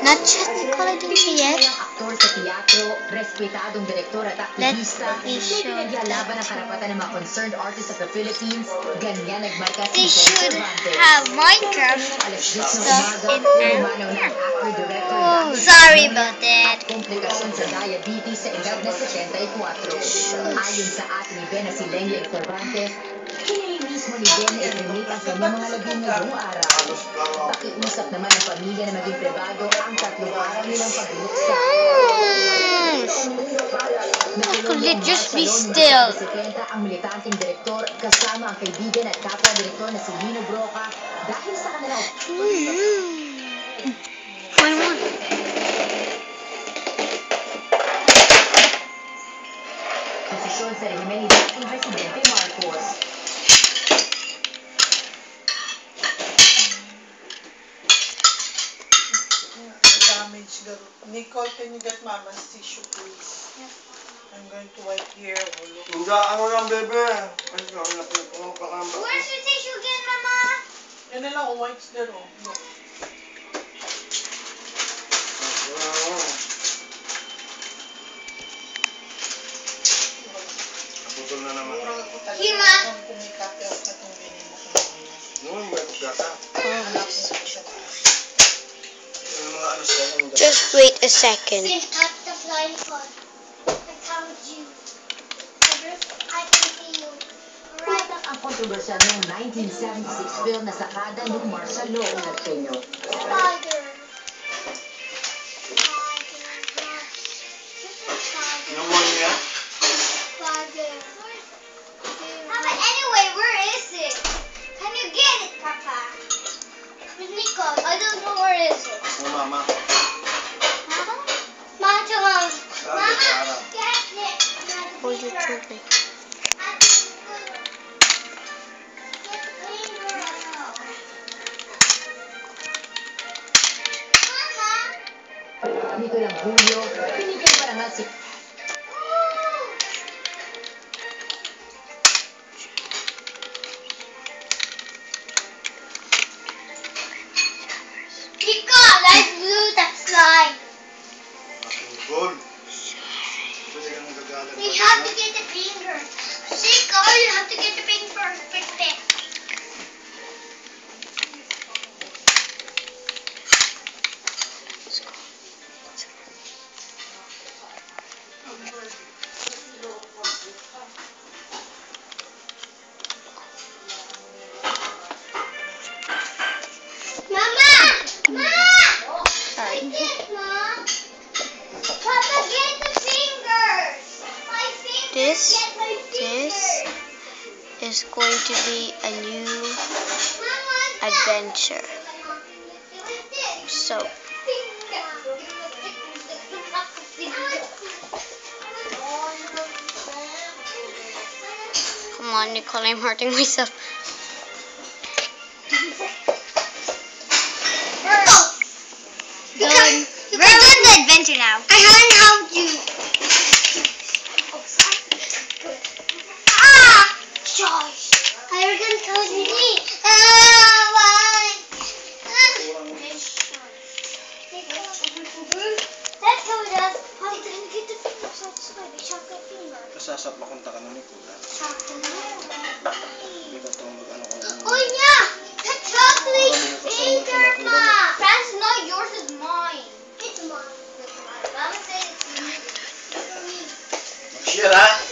Not yet, Nicole, I didn't see it. Aktor sa teatro, respetadong direktor at aktivista, Let me show pinaglalaban ang karapatan ng mga concerned artists of the Philippines. Ganyan nagmarka They si should have Minecraft stuff in here. Oh, sorry about that. Komplikasyon sa diabetes sa edad na 74. Ayon sa ating iba na si Lenny Cervantes, hiniling mismo ni Ben na i-remake ang kanyang mga labing ngayong araw. Pakiusap naman ng pamilya na maging privado ang 3 araw nilang pagbuksa. Could it just be still? Ang militanteng direktor kasama ang kaibigan at kapwa-direktor na si Lino Broca dahil sa kanilang posisyon sa rehimen ni dating Presidente Marcos. Nicole, can you get Mama's tissue, please? Yes. I'm going to wipe here. Hindi, ano lang, bebe. Ay, sorry na po. Where's your tissue again, Mama? Yan na lang, wipes there, oh. Look. Naputol na naman. Here, Ma. Kung may kape ako katong ganyan mo. Noon, may pagkata. Yung mga ano siya. Just wait a second. At the flying pod. I found you. I can see you. Right. Ang kontrobersyal noong 1976 film na sakada ng martial law sa Kenya. Spider. Yung one niya? Spider. Papa, anyway, where is it? Can you get it, Papa? With Nicole. I don't know where is it. Oh, mama. Mama? Mama, get it. Hold it to me. Nito lang Julio, pinigyan pa nga si Chico, let's do that slide. Naputol. Pwede kang nagagalit. We have to get the finger. Chico, you have to get the finger. Fix it. Mama! Ma! Sorry. Papa, get the fingers. My fingers. Get my fingers. This is going to be a new adventure. So, come on, Nicole, I'm hurting myself. We're doing the adventure now. I learned how to. Josh! I was gonna tell you. Why? That told us how to get the fingers outside. The chocolate finger. Kasasap makunta ka nun ni Kuya. Hindi ka itong mag-ano ko. Oh yeah! The chocolate finger, Ma! That's not yours, it's mine. It's mine. Mama said it's me. Mag-share, ha?